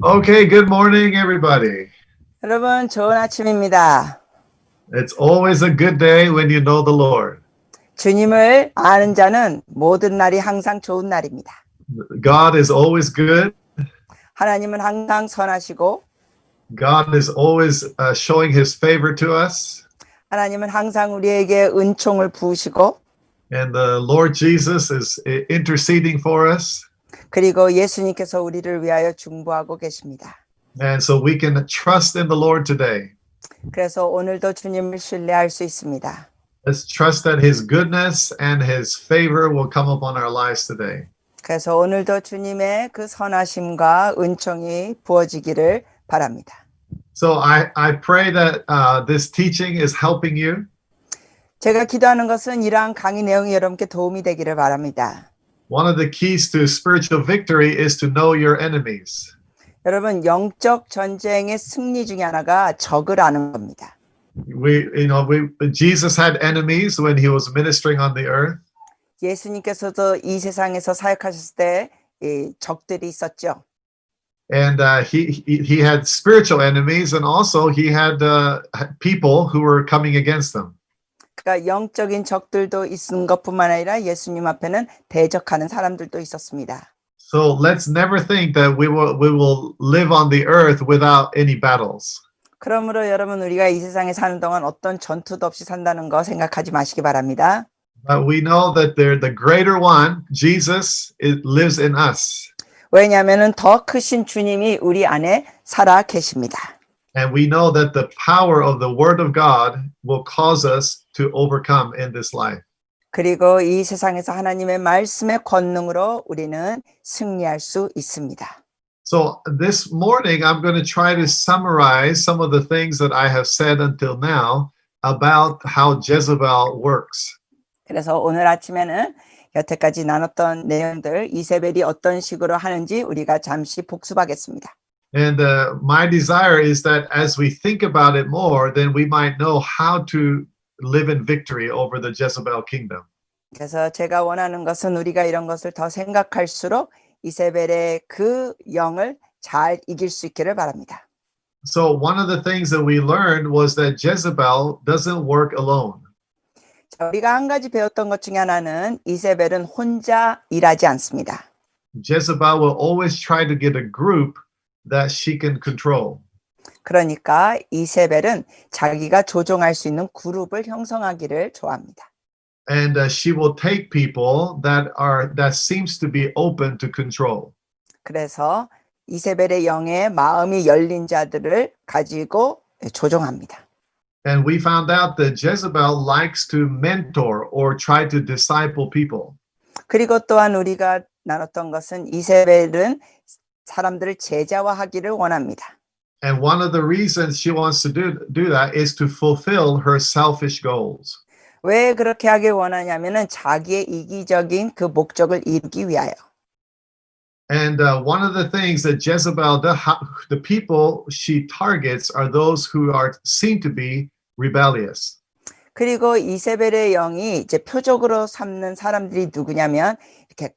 Okay, good morning, everybody. 여러분, 좋은 아침입니다. It's always a good day when you know the Lord. 주님을 아는 자는 모든 날이 항상 좋은 날입니다. God is always good. 하나님은 항상 선하시고, God is always showing his favor to us. 하나님은 항상 우리에게 은총을 부으시고, And the Lord Jesus is interceding for us. 그리고 예수님께서 우리를 위하여 중보하고 계십니다. And so we can trust in the Lord today. 그래서 오늘도 주님을 신뢰할 수 있습니다. Let's trust that his goodness and his favor will come upon our lives today. 그래서 오늘도 주님의 그 선하심과 은총이 부어지기를 바랍니다. So I pray that this teaching is helping you. 제가 기도하는 것은 이러한 강의 내용이 여러분께 도움이 되기를 바랍니다. One of the keys to spiritual victory is to know your enemies. 여러분, 영적 전쟁의 승리 중에 하나가 적을 아는 겁니다. Jesus had enemies when he was ministering on the earth. 예수님께서도 이 세상에서 사역하셨을 때 적들이 있었죠. And he had spiritual enemies, and also he had people who were coming against him. 그러니까 영적인 적들도 있은 것뿐만 아니라 예수님 앞에는 대적하는 사람들도 있었습니다. So let's never think that we will live on the earth without any battles. 그러므로 여러분, 우리가 이 세상에 사는 동안 어떤 전투도 없이 산다는 거 생각하지 마시기 바랍니다. But we know that the greater one, Jesus, lives in us. 왜냐하면 더 크신 주님이 우리 안에 살아 계십니다. And we know that the power of the Word of God will cause us to overcome in this life. 그리고 이 세상에서 하나님의 말씀의 권능으로 우리는 승리할 수 있습니다. So this morning, I'm going to try to summarize some of the things that I have said until now about how Jezebel works. 그래서 오늘 아침에는 여태까지 나눴던 내용들, 이세벨이 어떤 식으로 하는지 우리가 잠시 복습하겠습니다. And my desire is that as we think about it more, then we might know how to live in victory over the Jezebel kingdom. 그래서 제가 원하는 것은 우리가 이런 것을 더 생각할수록 이세벨의 그 영을 잘 이길 수 있기를 바랍니다. So one of the things that we learned was that Jezebel doesn't work alone. 자, 우리가 한 가지 배웠던 것 중에 하나는 이세벨은 혼자 일하지 않습니다. Jezebel will always try to get a group that she can control. 그러니까 이세벨은 자기가 조종할 수 있는 그룹을 형성하기를 좋아합니다. And she will take people that seems to be open to control. 그래서 이세벨의 영의 마음이 열린 자들을 가지고 조종합니다. And we found out that Jezebel likes to mentor or try to disciple people. 그리고 또한 우리가 나눴던 것은 이세벨은 사람들을 제자화하기를 원합니다. And one of the reasons she wants to do that is to fulfill her selfish goals. 왜 그렇게 하길 원하냐면은 자기의 이기적인 그 목적을 이루기 위하여. And one of the things that Jezebel, the people she targets are those who seem to be rebellious. 그리고 이세벨의 영이 이제 표적으로 삼는 사람들이 누구냐면 이렇게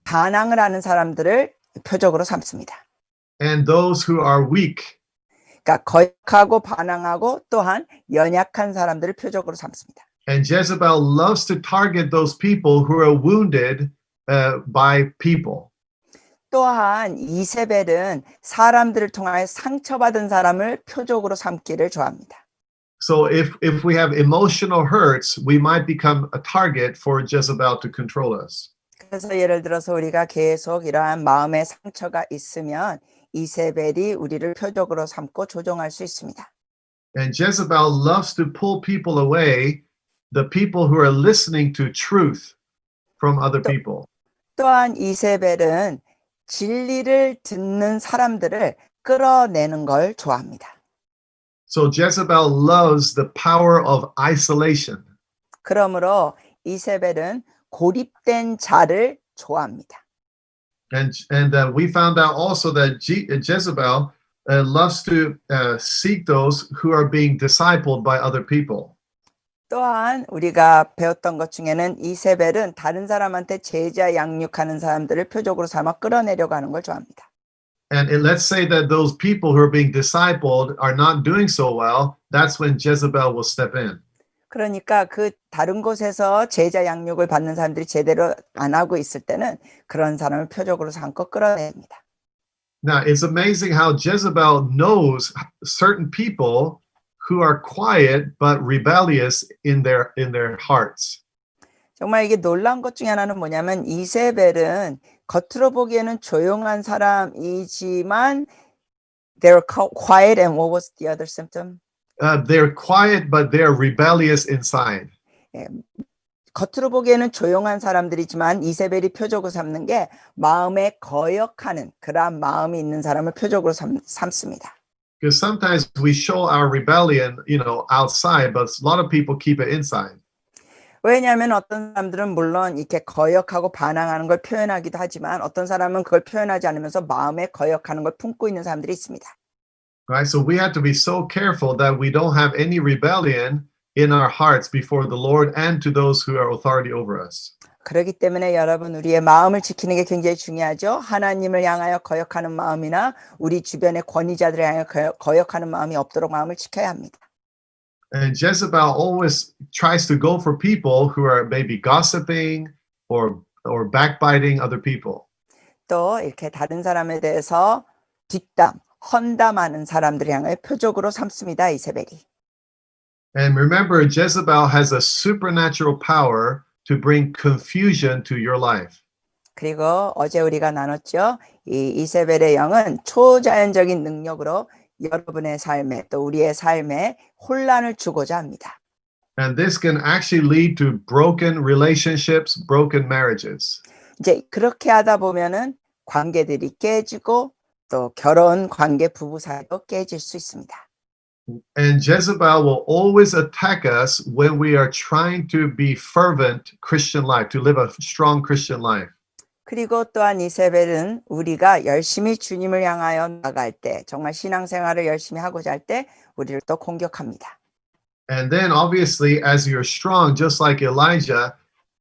반항을 하는 사람들을 표적으로 삼습니다. And those who are weak. 그러니까 거역하고 반항하고 또한 연약한 사람들을 표적으로 삼습니다. And Jezebel loves to target those people who are wounded by people. 또한 이세벨은 사람들을 통하여 상처받은 사람을 표적으로 삼기를 좋아합니다. So if we have emotional hurts, we might become a target for Jezebel to control us. 그래서 예를 들어서 우리가 계속 이러한 마음의 상처가 있으면 이세벨이 우리를 표적으로 삼고 조종할 수 있습니다. And Jezebel loves to pull people away, the people who are listening to truth from other people. 또한 이세벨은 진리를 듣는 사람들을 끌어내는 걸 좋아합니다. So Jezebel loves the power of isolation. 그러므로 이세벨은 고립된 자를 좋아합니다. And we found out also that Jezebel loves to seek those who are being discipled by other people. 또한 우리가 배웠던 것 중에는 이세벨은 다른 사람한테 제자 양육하는 사람들을 표적으로 삼아 끌어내려고 하는 걸 좋아합니다. And let's say that those people who are being discipled are not doing so well, that's when Jezebel will step in. 그러니까 그 다른 곳에서 제자 양육을 받는 사람들이 제대로 안 하고 있을 때는 그런 사람을 표적으로 삼고 끌어냅니다. Now, it's amazing how Jezebel knows certain people who are quiet but rebellious in their hearts. 정말 이게 놀라운 것 중에 하나는 뭐냐면 이세벨은 겉으로 보기에는 조용한 사람이지만 they're quiet and what was the other symptom? They're quiet but they're rebellious inside. 예, 겉으로 보기에는 조용한 사람들이지만 이세벨이 표적으로 삼는 게 마음에 거역하는 그러한 마음이 있는 사람을 표적으로 삼습니다. Because sometimes we show our rebellion, outside, but a lot of people keep it inside. 왜냐하면 어떤 사람들은 물론 이렇게 거역하고 반항하는 걸 표현하기도 하지만 어떤 사람은 그걸 표현하지 않으면서 마음에 거역하는 걸 품고 있는 사람들이 있습니다. Right? So we have to be so careful that we don't have any rebellion in our hearts before the Lord and to those who are authority over us. 그렇기 때문에 여러분 우리의 마음을 지키는 게 굉장히 중요하죠. 하나님을 향하여 거역하는 마음이나 우리 주변의 권위자들을 향하여 거역하는 마음이 없도록 마음을 지켜야 합니다. And Jezebel always tries to go for people who are maybe gossiping or backbiting other people. 또 이렇게 다른 사람에 대해서 뒷담, 헌담하는 사람들을 향해 표적으로 삼습니다. 이세벨이. And remember, Jezebel has a supernatural power to bring confusion to your life. 그리고 어제 우리가 나눴죠. 이 이세벨의 영은 초자연적인 능력으로 여러분의 삶에 또 우리의 삶에 혼란을 주고자 합니다. And this can actually lead to broken relationships, broken marriages. 이제 그렇게 하다 보면은 관계들이 깨지고 또 결혼 관계 부부 사이도 깨질 수 있습니다. And Jezebel will always attack us when we are trying to be fervent Christian life, to live a strong Christian life. 그리고 또한 이세벨은 우리가 열심히 주님을 향하여 나갈 때 정말 신앙생활을 열심히 하고자 할 때 우리를 또 공격합니다. And then obviously as you're strong, just like Elijah,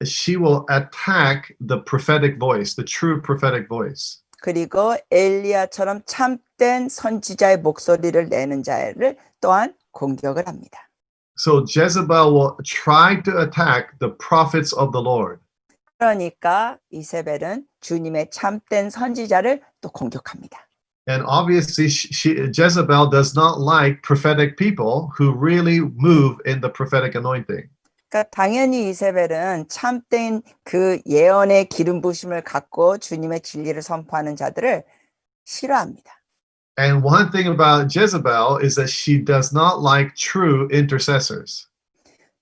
she will attack the prophetic voice, the true prophetic voice. 그리고 엘리야처럼 참된 선지자의 목소리를 내는 자를 또한 공격을 합니다. So Jezebel will try to attack the prophets of the Lord. 그러니까 이세벨은 주님의 참된 선지자를 또 공격합니다. And obviously Jezebel does not like prophetic people who really move in the prophetic anointing. 그러니까 당연히 이세벨은 참된 그 예언의 기름 부심을 갖고 주님의 진리를 선포하는 자들을 싫어합니다. And one thing about Jezebel is that she does not like true intercessors.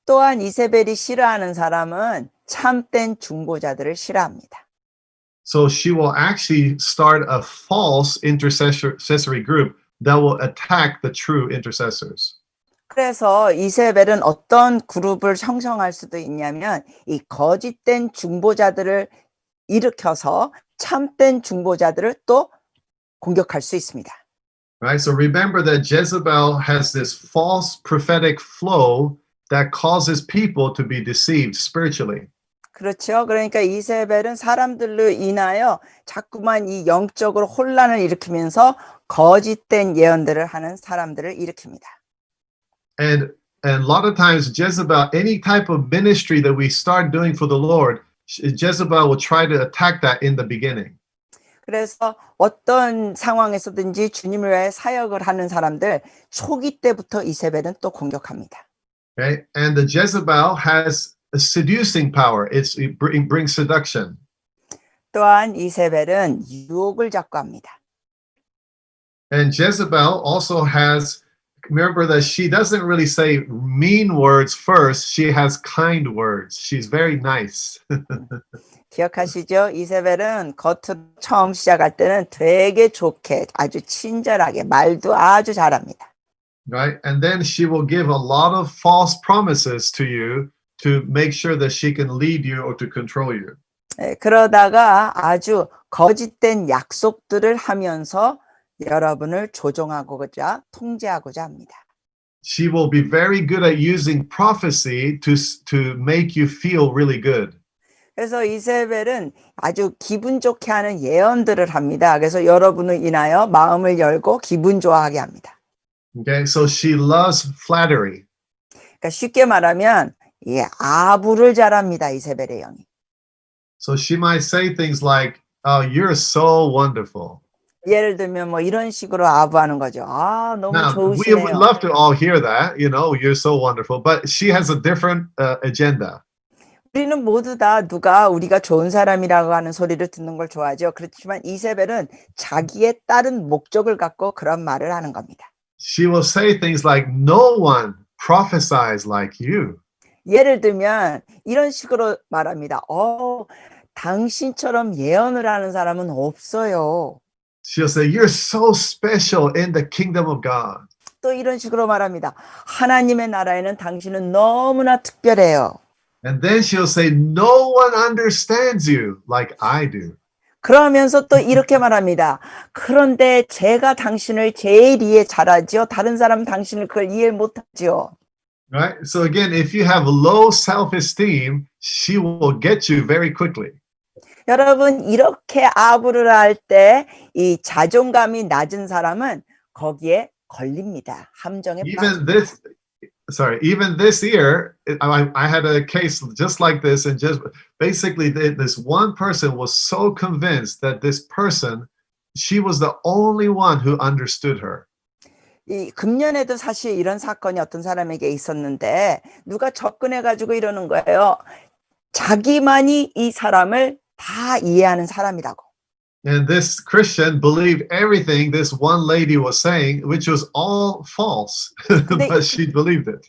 또한 이세벨이 싫어하는 사람은 참된 중보자들을 싫어합니다. So she will actually start a false intercessory group that will attack the true intercessors. 그래서 이세벨은 어떤 그룹을 형성할 수도 있냐면 이 거짓된 중보자들을 일으켜서 참된 중보자들을 또 공격할 수 있습니다. Right? So remember that Jezebel has this false prophetic flow that causes people to be deceived spiritually. 그렇죠. 그러니까 이세벨은 사람들로 인하여 자꾸만 이 영적으로 혼란을 일으키면서 거짓된 예언들을 하는 사람들을 일으킵니다. And a lot of times Jezebel, any type of ministry that we start doing for the Lord, Jezebel will try to attack that in the beginning. 그래서 어떤 상황에서든지 주님을 위해 사역을 하는 사람들 초기 때부터 이세벨은 또 공격합니다. Okay? And the Jezebel has a seducing power. It brings seduction. 또한 이세벨은 유혹을 자꾸 합니다. And Jezebel also has, remember that she doesn't really say mean words first. She has kind words. She's very nice. 기억하시죠? 이세벨은 겉으로 처음 시작할 때는 되게 좋게 아주 친절하게 말도 아주 잘합니다. Right? And then she will give a lot of false promises to you to make sure that she can lead you or to control you. 그러다가 아주 거짓된 약속들을 하면서 여러분을 조종하고자 통제하고자 합니다. She will be very good at using prophecy to make you feel really good. 그래서 이세벨은 아주 기분 좋게 하는 예언들을 합니다. 그래서 여러분을 인하여 마음을 열고 기분 좋아하게 합니다. Okay, so she loves flattery. 그러니까 쉽게 말하면 아부를 잘합니다. 이세벨의 영이. So she might say things like, "Oh, you're so wonderful." 예를 들면 뭐 이런 식으로 아부하는 거죠. 너무 Now, we would 좋으시네요. love to all hear that, you're so wonderful, but she has a different agenda. 우리는 모두 다 누가 우리가 좋은 사람이라고 하는 소리를 듣는 걸 좋아하죠. 그렇지만 이세벨은 자기의 다른 목적을 갖고 그런 말을 하는 겁니다. She will say things like, "No one prophesies like you." 예를 들면 이런 식으로 말합니다. 당신처럼 예언을 하는 사람은 없어요. She'll say, "You're so special in the kingdom of God." 또 이런 식으로 말합니다. 하나님의 나라에는 당신은 너무나 특별해요. And then she'll say, "No one understands you like I do." 그러면서 또 이렇게 말합니다. 그런데 제가 당신을 제일 이해 잘하지요. 다른 사람은 당신을 그걸 이해 못하지요. Right? So again, if you have low self-esteem, she will get you very quickly. 여러분 이렇게 아부를 할 때 이 자존감이 낮은 사람은 거기에 걸립니다. 함정에 Even 빠집니다. even this year, I had a case just like this, and just basically this one person was so convinced that this person, she was the only one who understood her. 이 금년에도 사실 이런 사건이 어떤 사람에게 있었는데 누가 접근해 가지고 이러는 거예요. 자기만이 이 사람을 다 이해하는 사람이라고. And this Christian believed everything this one lady was saying, which was all false, but she believed it.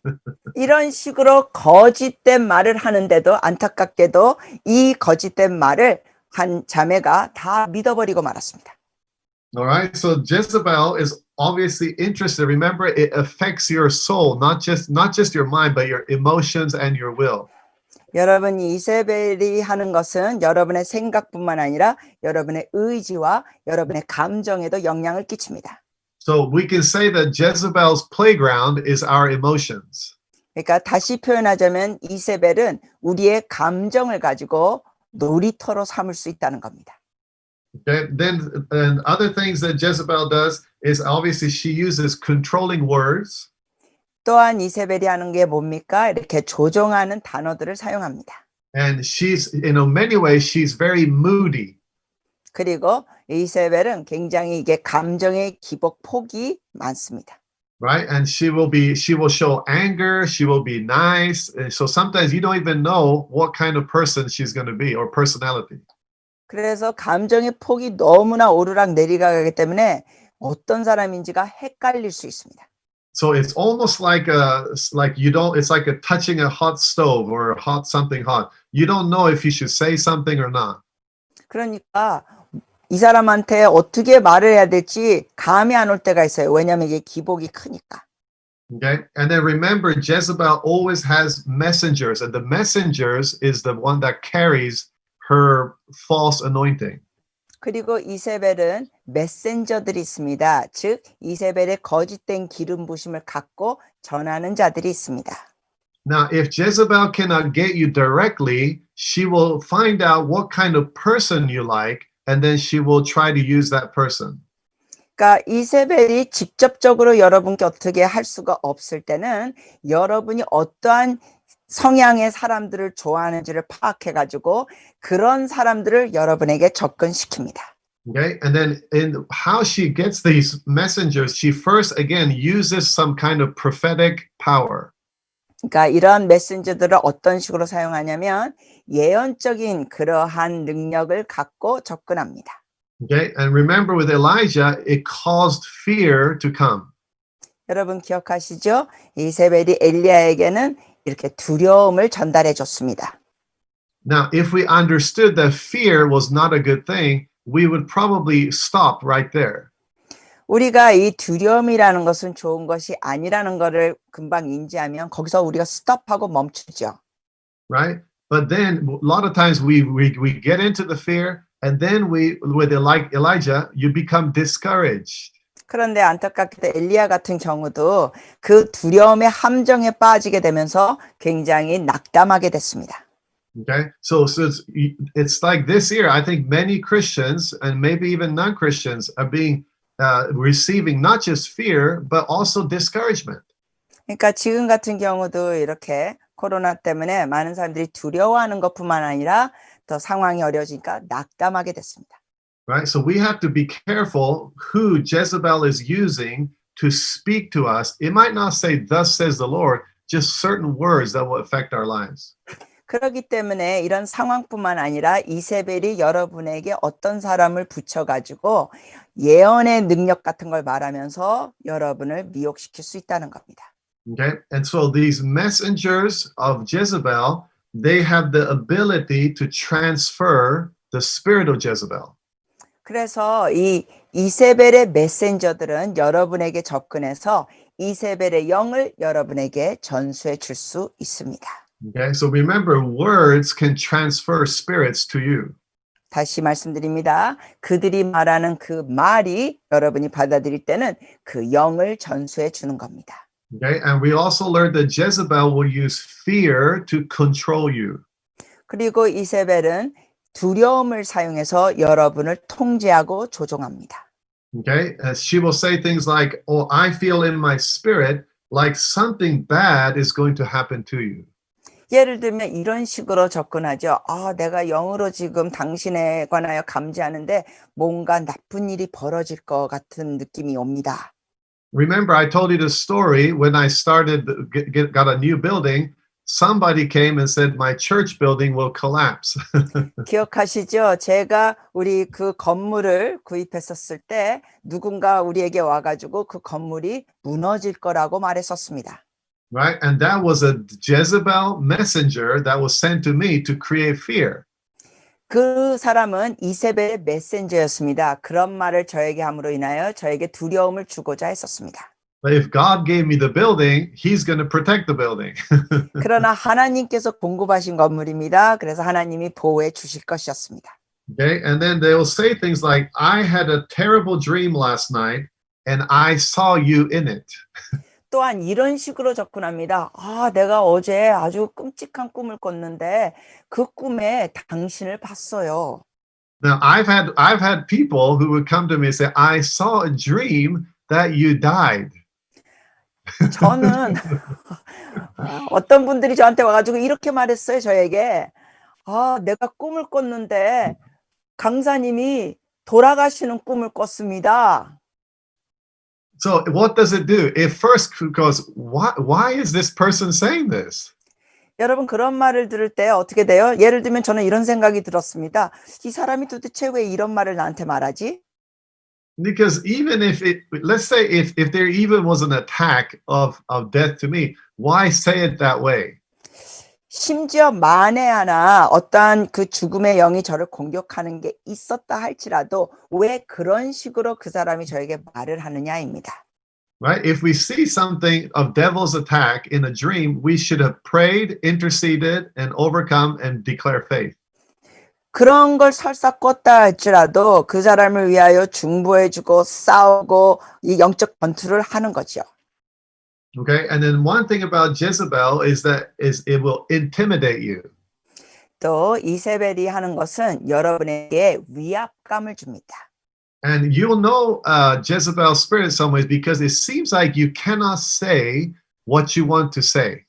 이런 식으로 거짓된 말을 하는데도 안타깝게도 이 거짓된 말을 한 자매가 다 믿어버리고 말았습니다. All right, so Jezebel is obviously interested. Remember, it affects your soul, not just your mind, but your emotions and your will. 여러분 이세벨이 하는 것은 여러분의 생각뿐만 아니라 여러분의 의지와 여러분의 감정에도 영향을 끼칩니다. So we can say that Jezebel's playground is our emotions. 그러니까 다시 표현하자면 이세벨은 우리의 감정을 가지고 놀이터로 삼을 수 있다는 겁니다. Okay, then and other things that Jezebel does is obviously she uses controlling words. 또한 이세벨이 하는 게 뭡니까? 이렇게 조종하는 단어들을 사용합니다. And she's, many ways, she's very moody. 그리고 이세벨은 굉장히 이게 감정의 기복 폭이 많습니다. Right? And she will show anger, she will be nice. And so sometimes you don't even know what kind of person she's going to be or personality. 그래서 감정의 폭이 너무나 오르락 내리락 하기 때문에 어떤 사람인지가 헷갈릴 수 있습니다. So it's almost like it's like touching a hot stove or something hot. You don't know if you should say something or not. 그러니까 이 사람한테 어떻게 말을 해야 될지 감이 안 올 때가 있어요. 왜냐하면 이게 기복이 크니까. Okay, and then remember, Jezebel always has messengers, and the messengers is the one that carries her false anointing. 그리고 이세벨은 메신저들이 있습니다. 즉 이세벨의 거짓된 기름 부심을 갖고 전하는 자들이 있습니다. Now, if Jezebel cannot get you directly, she will find out what kind of person you like, and then she will try to use that person. 그러니까 이세벨이 직접적으로 여러분께 어떻게 할 수가 없을 때는 여러분이 어떠한 성향의 사람들을 좋아하는지를 파악해 가지고 그런 사람들을 여러분에게 접근시킵니다. Okay, and then in how she gets these messengers, she first again uses some kind of prophetic power. 그러니까 이런 메신저들을 어떤 식으로 사용하냐면 예언적인 그러한 능력을 갖고 접근합니다. Okay, and remember with Elijah, it caused fear to come. 여러분 기억하시죠? 이세벨이 엘리야에게는 이렇게 두려움을 전달해 줬습니다. Now, if we understood that fear was not a good thing, we would probably stop right there. 우리가 이 두려움이라는 것은 좋은 것이 아니라는 것을 금방 인지하면 거기서 우리가 스톱하고 멈추죠. Right? But then a lot of times we get into the fear, and then with Elijah, you become discouraged. 그런데 안타깝게도 엘리야 같은 경우도 그 두려움의 함정에 빠지게 되면서 굉장히 낙담하게 됐습니다. Okay, so it's like this year. I think many Christians and maybe even non-Christians are being receiving not just fear but also discouragement. 그러니까 지금 같은 경우도 이렇게 코로나 때문에 많은 사람들이 두려워하는 것뿐만 아니라 더 상황이 어려워지니까 낙담하게 됐습니다. Right, so we have to be careful who Jezebel is using to speak to us. It might not say, "Thus says the Lord," just certain words that will affect our lives. 그렇기 때문에 이런 상황뿐만 아니라 이세벨이 여러분에게 어떤 사람을 붙여가지고 예언의 능력 같은 걸 말하면서 여러분을 미혹시킬 수 있다는 겁니다. Okay, and so these messengers of Jezebel, they have the ability to transfer the spirit of Jezebel. 그래서 이 이세벨의 메신저들은 여러분에게 접근해서 이세벨의 영을 여러분에게 전수해 줄 수 있습니다. Okay, so remember, words can transfer spirits to you. 다시 말씀드립니다. 그들이 말하는 그 말이 여러분이 받아들일 때는 그 영을 전수해 주는 겁니다. Okay, and we also learned that Jezebel will use fear to control you. 그리고 이세벨은 두려움을 사용해서 여러분을 통제하고 조종합니다. Okay, she will say things like, "Oh, I feel in my spirit like something bad is going to happen to you." 예를 들면 이런 식으로 접근하죠. 내가 영으로 지금 당신에 관하여 감지하는데 뭔가 나쁜 일이 벌어질 것 같은 느낌이 옵니다. Remember, I told you the story when I started, got a new building. Somebody came and said, "My church building will collapse." 기억하시죠? 제가 우리 그 건물을 구입했었을 때 누군가 우리에게 와가지고 그 건물이 무너질 거라고 말했었습니다. Right? And that was a Jezebel messenger that was sent to me to create fear. 그 사람은 이세벨의 메신저였습니다. 그런 말을 저에게 함으로 인하여 저에게 두려움을 주고자 했었습니다. But if God gave me the building, He's going to protect the building. 그러나 하나님께서 공급하신 건물입니다. 그래서 하나님이 보호해 주실 것이었습니다. Okay? And then they will say things like, "I had a terrible dream last night and I saw you in it." 또한 이런 식으로 접근합니다. 내가 어제 아주 끔찍한 꿈을 꿨는데 그 꿈에 당신을 봤어요. Now, I've had people who would come to me and say, "I saw a dream that you died." 저는 어떤 분들이 저한테 와가지고 이렇게 말했어요. 저에게 내가 꿈을 꿨는데 강사님이 돌아가시는 꿈을 꿨습니다. So what does it do? It first goes, why is this person saying this? 여러분 그런 말을 들을 때 어떻게 돼요? 예를 들면 저는 이런 생각이 들었습니다. 이 사람이 도대체 왜 이런 말을 나한테 말하지? Because even let's say if there even was an attack of death to me, why say it that way? 심지어 만에 하나 어떠한 그 죽음의 영이 저를 공격하는 게 있었다 할지라도 왜 그런 식으로 그 사람이 저에게 말을 하느냐입니다. Right? If we see something of devil's attack in a dream, we should have prayed, interceded, and overcome and declare faith. 그런 걸 설사 꿨다 할지라도 그 사람을 위하여 중보해주고 싸우고 이 영적 전투를 하는 거죠. Okay, and then one thing about Jezebel is it will intimidate you. 또 이세벨이 하는 것은 여러분에게 위압감을 줍니다. And you'll know Jezebel's spirit in some ways because it seems like you cannot say what you want to say.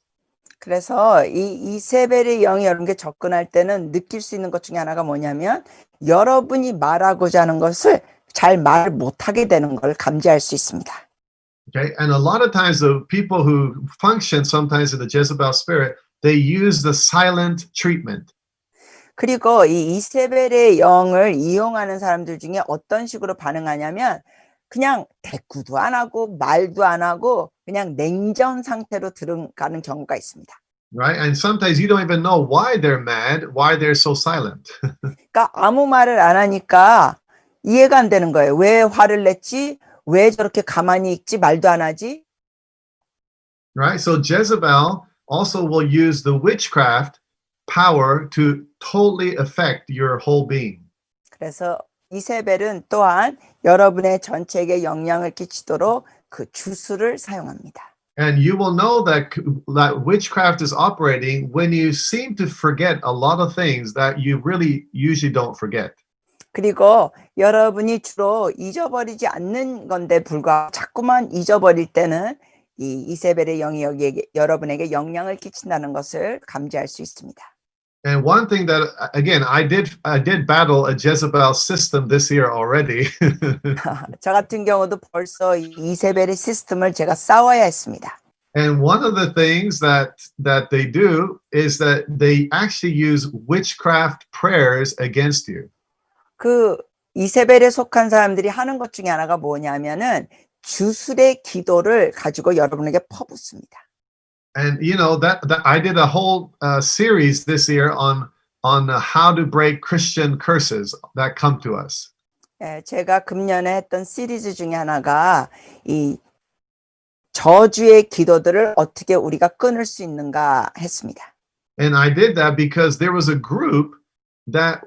그래서 이 이세벨의 영이 여러분께 접근할 때는 느낄 수 있는 것 중에 하나가 뭐냐면 여러분이 말하고자 하는 것을 잘 말 못하게 되는 걸 감지할 수 있습니다. Okay, and a lot of times the people who function sometimes in the Jezebel spirit, they use the silent treatment. 그리고 이 이세벨의 영을 이용하는 사람들 중에 어떤 식으로 반응하냐면 그냥 대꾸도 안 하고 말도 안 하고 그냥 냉전 상태로 들어가는 경우가 있습니다. Right? And sometimes you don't even know why they're mad, why they're so silent. 그러니까 아무 말을 안 하니까 이해가 안 되는 거예요. 왜 화를 냈지? 왜 저렇게 가만히 있지? 말도 안 하지? Right? So Jezebel also will use the witchcraft power to totally affect your whole being. 그래서 이세벨은 또한 여러분의 전체에게 영향을 끼치도록 그 주술을 사용합니다. And you will know that witchcraft is operating when you seem to forget a lot of things that you really usually don't forget. 그리고 여러분이 주로 잊어버리지 않는 건데 불구하고 자꾸만 잊어버릴 때는 이 이세벨의 영이 여기에 여러분에게 영향을 끼친다는 것을 감지할 수 있습니다. And one thing that again I did battle a Jezebel system this year already. 저 같은 경우도 벌써 이 이세벨의 시스템을 제가 싸워야 했습니다. And one of the things that they do is that they actually use witchcraft prayers against you. 그 이세벨에 속한 사람들이 하는 것 중에 하나가 뭐냐면은 주술의 기도를 가지고 여러분에게 퍼붓습니다. And you know that I did a whole series this year on how to break Christian curses that come to us. 예, 제가 금년에 했던 시리즈 중에 하나가 이 저주의 기도들을 어떻게 우리가 끊을 수 있는가 했습니다. And I did that because there was a group that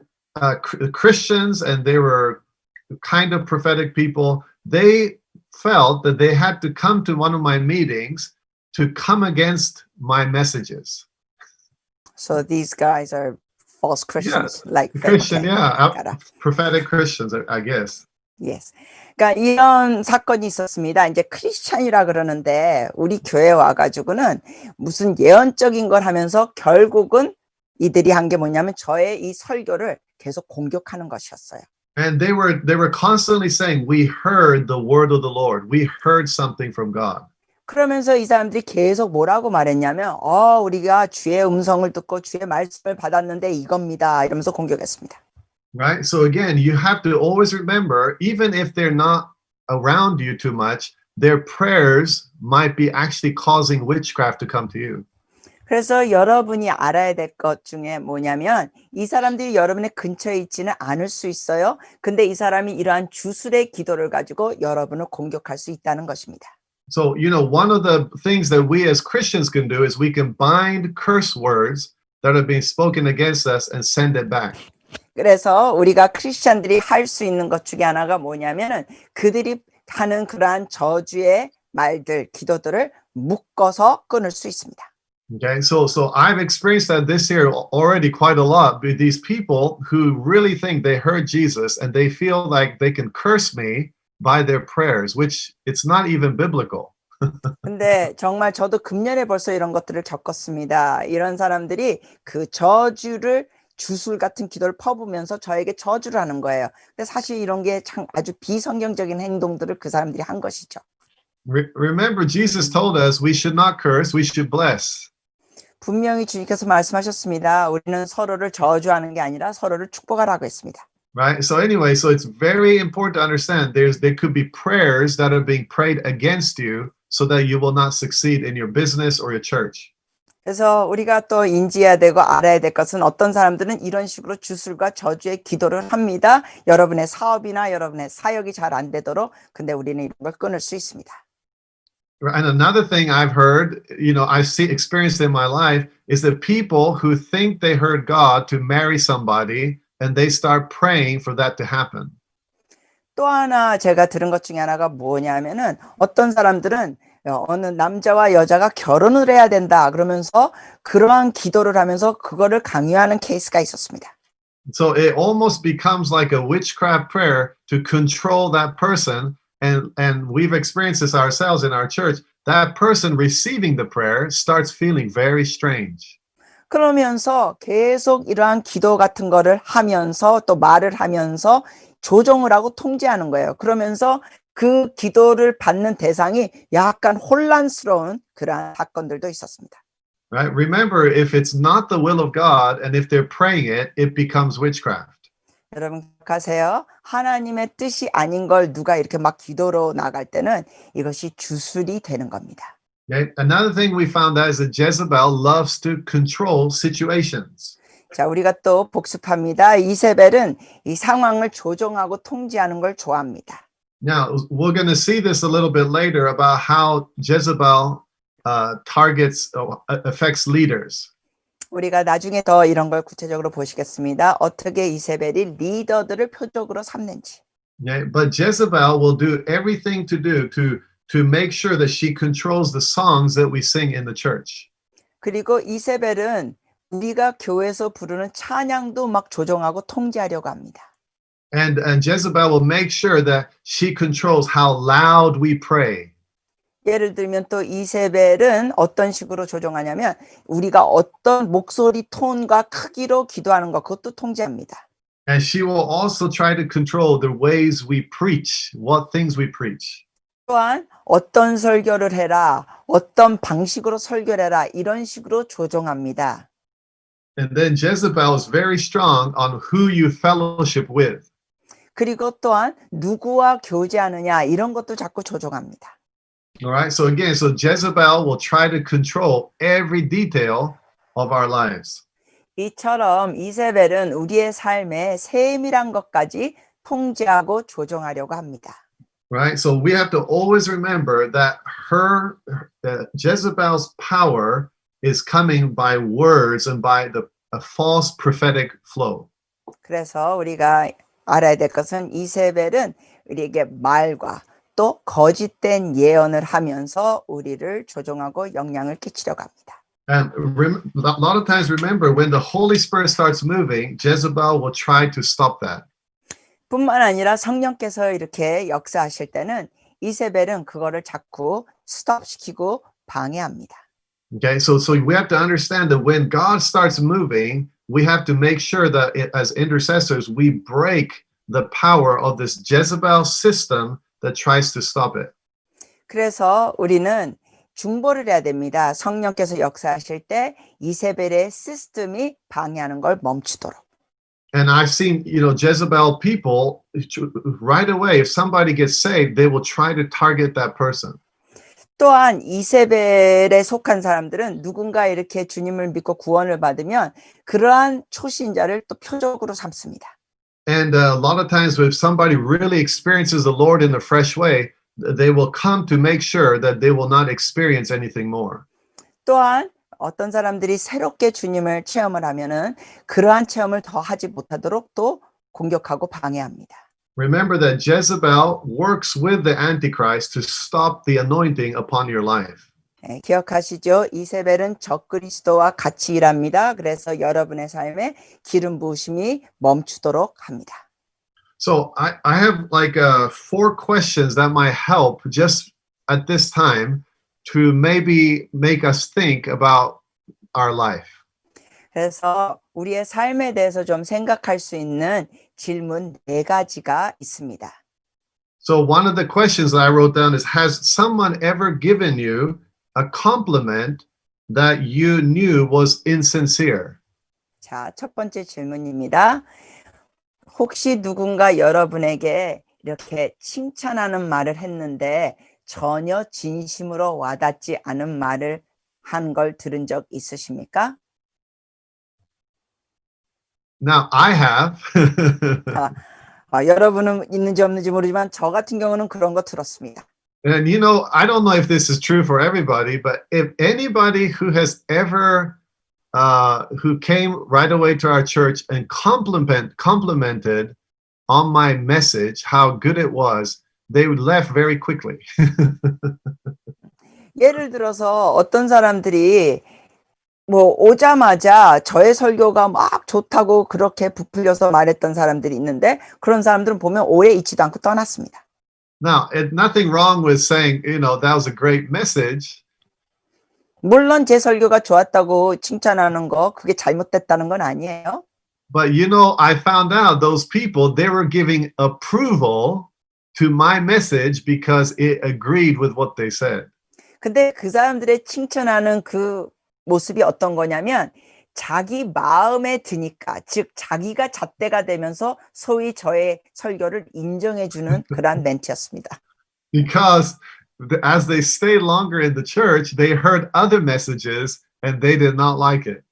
Christians, and they were kind of prophetic people. They felt that they had to come to one of my meetings to come against my messages. So these guys are false Christians, like Christian, okay. prophetic Christians, I guess. Yes. 그러니까 이런 사건이 있었습니다. 이제 크리스찬이라 그러는데 우리 교회 와가지고는 무슨 예언적인 걸 하면서 결국은 이들이 한 게 뭐냐면 저의 이 설교를 계속 공격하는 것이었어요. And they were constantly saying, "We heard the word of the Lord. We heard something from God." 그러면서 이 사람들이 계속 뭐라고 말했냐면 우리가 주의 음성을 듣고 주의 말씀을 받았는데 이겁니다. 이러면서 공격했습니다. Right? So again, you have to always remember, even if they're not around you too much, their prayers might be actually causing witchcraft to come to you. 그래서 여러분이 알아야 될 것 중에 뭐냐면 이 사람들이 여러분의 근처에 있지는 않을 수 있어요. 근데 이 사람이 이러한 주술의 기도를 가지고 여러분을 공격할 수 있다는 것입니다. So, you know, one of the things that we as Christians can do is we can bind curse words that are being spoken against us and send it back. 그래서 우리가 크리스찬들이 할 수 있는 것 중에 하나가 뭐냐면은 그들이 하는 그러한 저주의 말들, 기도들을 묶어서 끊을 수 있습니다. Okay, so I've experienced that this year already quite a lot with these people who really think they heard Jesus and they feel like they can curse me by their prayers, which it's not even biblical. 근데 정말 저도 금년에 벌써 이런 것들을 겪었습니다. 이런 사람들이 그 저주를 주술 같은 기도를 퍼부면서 저에게 저주를 하는 거예요. 근데 사실 이런 게 참 아주 비성경적인 행동들을 그 사람들이 한 것이죠. Remember, Jesus told us we should not curse, we should bless. 분명히 주님께서 말씀하셨습니다. 우리는 서로를 저주하는 게 아니라 서로를 축복하라고 했습니다. Right? So anyway, so it's very important to understand there could be prayers that are being prayed against you so that you will not succeed in your business or your church. 그래서 우리가 또 인지해야 되고 알아야 될 것은 어떤 사람들은 이런 식으로 주술과 저주의 기도를 합니다. 여러분의 사업이나 여러분의 사역이 잘 안 되도록. 근데 우리는 이런 걸 끊을 수 있습니다. And another thing I've heard, you know, experienced in my life is that people who think they heard God to marry somebody and they start praying for that to happen. 또 하나 제가 들은 것 중에 하나가 뭐냐면은 어떤 사람들은 어느 남자와 여자가 결혼을 해야 된다 그러면서 그러한 기도를 하면서 그거를 강요하는 케이스가 있었습니다. So it almost becomes like a witchcraft prayer to control that person. And we've experienced this ourselves in our church. That person receiving the prayer starts feeling very strange. 그러면서 계속 이러한 기도 같은 거를 하면서 또 말을 하면서 조종을 하고 통제하는 거예요. 그러면서 그 기도를 받는 대상이 약간 혼란스러운 그러한 사건들도 있었습니다. Right? Remember, if it's not the will of God and if they're praying it, it becomes witchcraft. 여러분 가세요. 하나님의 뜻이 아닌 걸 누가 이렇게 막 기도로 나갈 때는 이것이 주술이 되는 겁니다. Okay? Another thing we found out is that Jezebel loves to control situations. 자, 우리가 또 복습합니다. 이세벨은 이 상황을 조종하고 통제하는 걸 좋아합니다. Now, we're going to see this a little bit later about how Jezebel affects leaders. 우리가 나중에 더 이런 걸 구체적으로 보시겠습니다. 어떻게 이세벨이 리더들을 표적으로 삼는지. Okay? But Jezebel will do everything to do to make sure that she controls the songs that we sing in the church. 그리고 이세벨은 우리가 교회에서 부르는 찬양도 막 조정하고 통제하려고 합니다. And Jezebel will make sure that she controls how loud we pray. 예를 들면 또 이세벨은 어떤 식으로 조정하냐면 우리가 어떤 목소리 톤과 크기로 기도하는 것 그것도 통제합니다. And she will also try to control the ways we preach, what things we preach. 또한 어떤 설교를 해라, 어떤 방식으로 설교를 해라 이런 식으로 조정합니다. And then Jezebel is very strong on who you fellowship with. 그리고 또한 누구와 교제하느냐 이런 것도 자꾸 조정합니다. All right. So again, so Jezebel will try to control every detail of our lives. 이처럼 이세벨은 우리의 삶의 세밀한 것까지 통제하고 조정하려고 합니다. Right. So we have to always remember that her Jezebel's power is coming by words and by a false prophetic flow. 그래서 우리가 알아야 될 것은 이세벨은 우리에게 말과 또 거짓된 예언을 하면서 우리를 조종하고 영향을 끼치려고 합니다. And a lot of times, remember, when the Holy Spirit starts moving, Jezebel will try to stop that. 뿐만 아니라 성령께서 이렇게 역사하실 때는 이세벨은 그거를 자꾸 스톱시키고 방해합니다. Okay, so we have to understand that when God starts moving, we have to make sure that as intercessors, we break the power of this Jezebel system that tries to stop it. 그래서 우리는 중보를 해야 됩니다. 성령께서 역사하실 때 이세벨의 시스템이 방해하는 걸 멈추도록. And I've seen, Jezebel people right away, if somebody gets saved, they will try to target that person. 또한 이세벨에 속한 사람들은 누군가 이렇게 주님을 믿고 구원을 받으면 그러한 초신자를 또 표적으로 삼습니다. And a lot of times if somebody really experiences the Lord in a fresh way, they will come to make sure that they will not experience anything more. 또한 어떤 사람들이 새롭게 주님을 체험을 하면은 그러한 체험을 더 하지 못하도록 또 공격하고 방해합니다. Remember that Jezebel works with the Antichrist to stop the anointing upon your life. 네, 기억하시죠? 이세벨은 적그리스도와 같이 일합니다. 그래서 여러분의 삶에 기름 부으심이 멈추도록 합니다. So I have like 4 questions that might help just at this time to maybe make us think about our life. 그래서 우리의 삶에 대해서 좀 생각할 수 있는 질문 4가지가 있습니다. So one of the questions that I wrote down is, has someone ever given you a compliment that you knew was insincere? 자, 첫 번째 질문입니다. 혹시 누군가 여러분에게 이렇게 칭찬하는 말을 했는데 전혀 진심으로 와닿지 않은 말을 한 걸 들은 적 있으십니까? Now I have. 여러분은 있는지 없는지 모르지만 저 같은 경우는 그런 거 들었습니다. And I don't know if this is true for everybody, but if anybody who has ever who came right away to our church and complimented on my message how good it was, they left very quickly. 예를 들어서 어떤 사람들이 오자마자 저의 설교가 막 좋다고 그렇게 부풀려서 말했던 사람들이 있는데 그런 사람들은 보면 오래 있지도 않고 떠났습니다. Now, nothing wrong with saying, that was a great message. 물론 제 설교가 좋았다고 칭찬하는 거 그게 잘못됐다는 건 아니에요. But I found out those people, they were giving approval to my message because it agreed with what they said. 근데 그 사람들의 칭찬하는 그 모습이 어떤 거냐면 자기 마음에 드니까 즉 자기가 잣대가 되면서 소위 저의 설교를 인정해 주는 그런 멘트였습니다. Because as they stayed longer in the church, they heard other messages and they did not like it.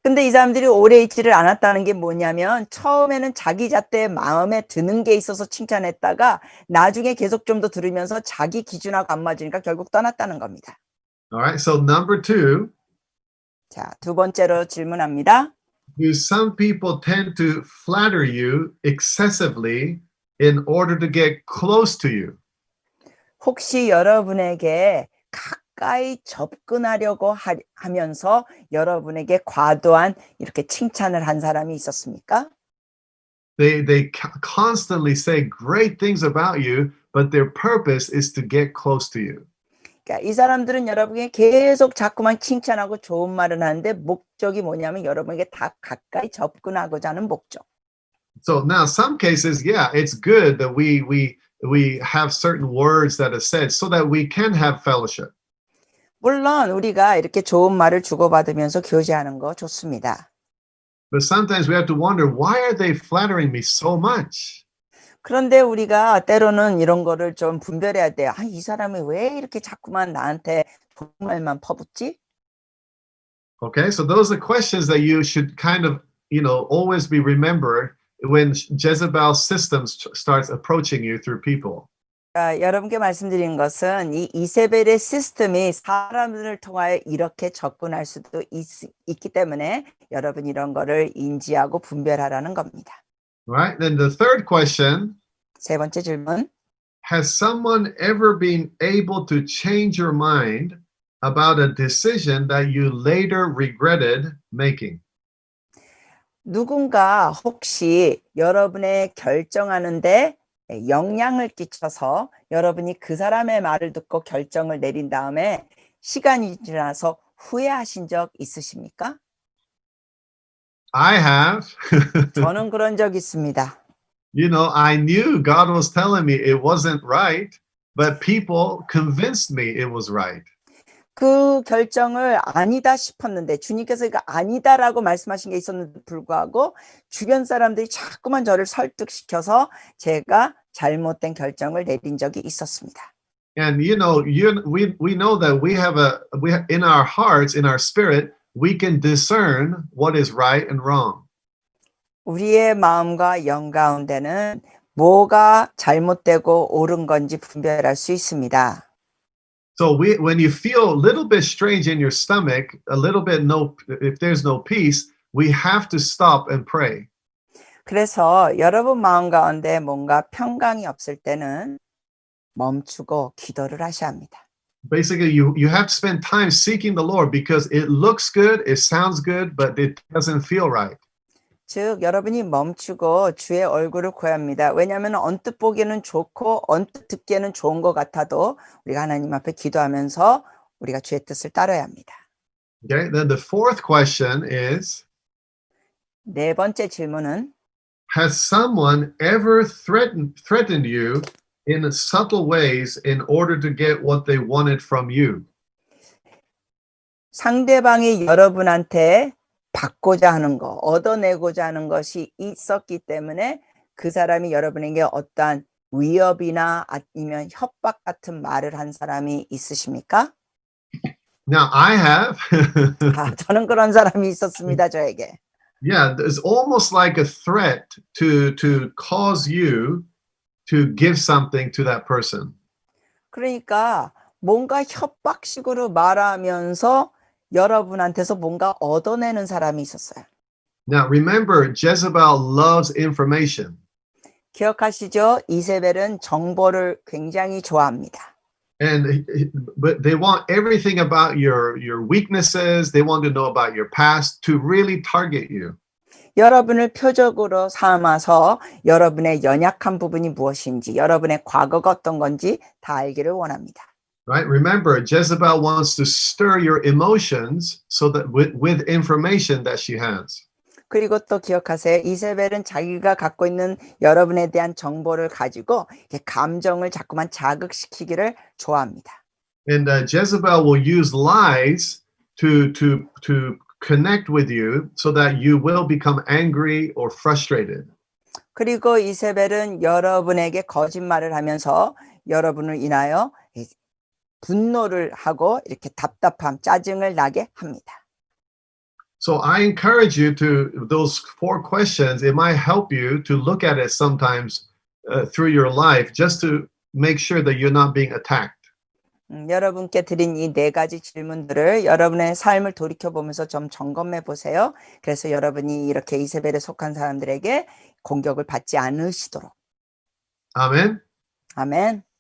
근데 이 사람들이 오래 있지를 않았다는 게 뭐냐면 처음에는 자기 잣대에 마음에 드는 게 있어서 칭찬했다가 나중에 계속 좀 더 들으면서 자기 기준하고 안 맞으니까 결국 떠났다는 겁니다. All right, so number 2. 자, 두 번째로 질문합니다. Do some people tend to flatter you excessively in order to get close to you? 혹시 여러분에게 가까이 접근하려고 하면서 여러분에게 과도한 이렇게 칭찬을 한 사람이 있었습니까? They constantly say great things about you, but their purpose is to get close to you. 그러니까 이 사람들은 여러분에게 계속 자꾸만 칭찬하고 좋은 말을 하는데 목적이 뭐냐면 여러분에게 다 가까이 접근하고자 하는 목적. So now some cases, yeah, it's good that we have certain words that are said so that we can have fellowship. 물론 우리가 이렇게 좋은 말을 주고받으면서 교제하는 거 좋습니다. But sometimes we have to wonder, why are they flattering me so much? 그런데 우리가 때로는 이런 거를 좀 분별해야 돼요. 아, 이 사람이 왜 이렇게 자꾸만 나한테 좋은 말만 퍼붓지? Okay, so those are questions that you should kind of, always be remembered when Jezebel's system starts approaching you through people. 여러분께 말씀드린 것은 이 이세벨의 시스템이 사람들을 통하여 이렇게 접근할 수도 있기 때문에 여러분 이런 거를 인지하고 분별하라는 겁니다. Right? Then the third question, 세 번째 질문. has someone ever been able to change your mind about a decision that you later regretted making? 누군가 혹시 여러분의 결정하는데 영향을 끼쳐서 여러분이 그 사람의 말을 듣고 결정을 내린 다음에 시간이 지나서 후회하신 적 있으십니까? I have. 저는 그런 적 있습니다. I knew God was telling me it wasn't right, but people convinced me it was right. 그 결정을 아니다 싶었는데 주님께서 이거 아니다라고 말씀하신 게 있었는데 불구하고 주변 사람들이 자꾸만 저를 설득시켜서 제가 잘못된 결정을 내린 적이 있었습니다. And we know that we have in our hearts, in our spirit, we can discern what is right and wrong. 우리의 마음과 영 가운데는 뭐가 잘못되고 옳은 건지 분별할 수 있습니다. So when you feel a little bit strange in your stomach, a little bit if there's no peace, we have to stop and pray. 그래서 여러분 마음 가운데 뭔가 평강이 없을 때는 멈추고 기도를 하셔야 합니다. Basically, you have to spend time seeking the Lord because it looks good, it sounds good, but it doesn't feel right. 즉 여러분이 멈추고 주의 얼굴을 구해야 합니다. 왜냐하면 언뜻 보기에는 좋고 언뜻 듣기에는 좋은 것 같아도 우리가 하나님 앞에 기도하면서 우리가 주의 뜻을 따라야 합니다. Okay, then the fourth question is, 네 번째 질문은 has someone ever threatened you in subtle ways in order to get what they wanted from you? 상대방이 여러분한테 받고자 하는 거, 얻어내고자 하는 것이 있었기 때문에 그 사람이 여러분에게 어떠한 위협이나 아니면 협박 같은 말을 한 사람이 있으십니까? Now I have. 저는 그런 사람이 있었습니다, 저에게. Yeah, it's almost like a threat to cause you to give something to that person. 그러니까 뭔가 협박식으로 말하면서 여러분한테서 뭔가 얻어내는 사람이 있었어요. Now remember, Jezebel loves information. 기억하시죠? 이세벨은 정보를 굉장히 좋아합니다. But they want everything about your weaknesses. They want to know about your past to really target you. 여러분을 표적으로 삼아서 여러분의 연약한 부분이 무엇인지, 여러분의 과거가 어떤 건지 다 알기를 원합니다. Right? Remember, Jezebel wants to stir your emotions so that with information that she has. 그리고 또 기억하세요. 이세벨은 자기가 갖고 있는 여러분에 대한 정보를 가지고 감정을 자꾸만 자극시키기를 좋아합니다. And Jezebel will use lies to connect with you so that you will become angry or frustrated. 그리고 이세벨은 여러분에게 거짓말을 하면서 여러분을 인하여 분노를 하고 이렇게 답답함, 짜증을 나게 합니다. So I encourage you to those 4 questions. It might help you to look at it sometimes through your life just to make sure that you're not being attacked. 여러분께 드린 이 4가지 질문들을 여러분의 삶을 돌이켜보면서 좀 점검해 보세요. 그래서 여러분이 이렇게 이세벨에 속한 사람들에게 공격을 받지 않으시도록. Amen. 아멘.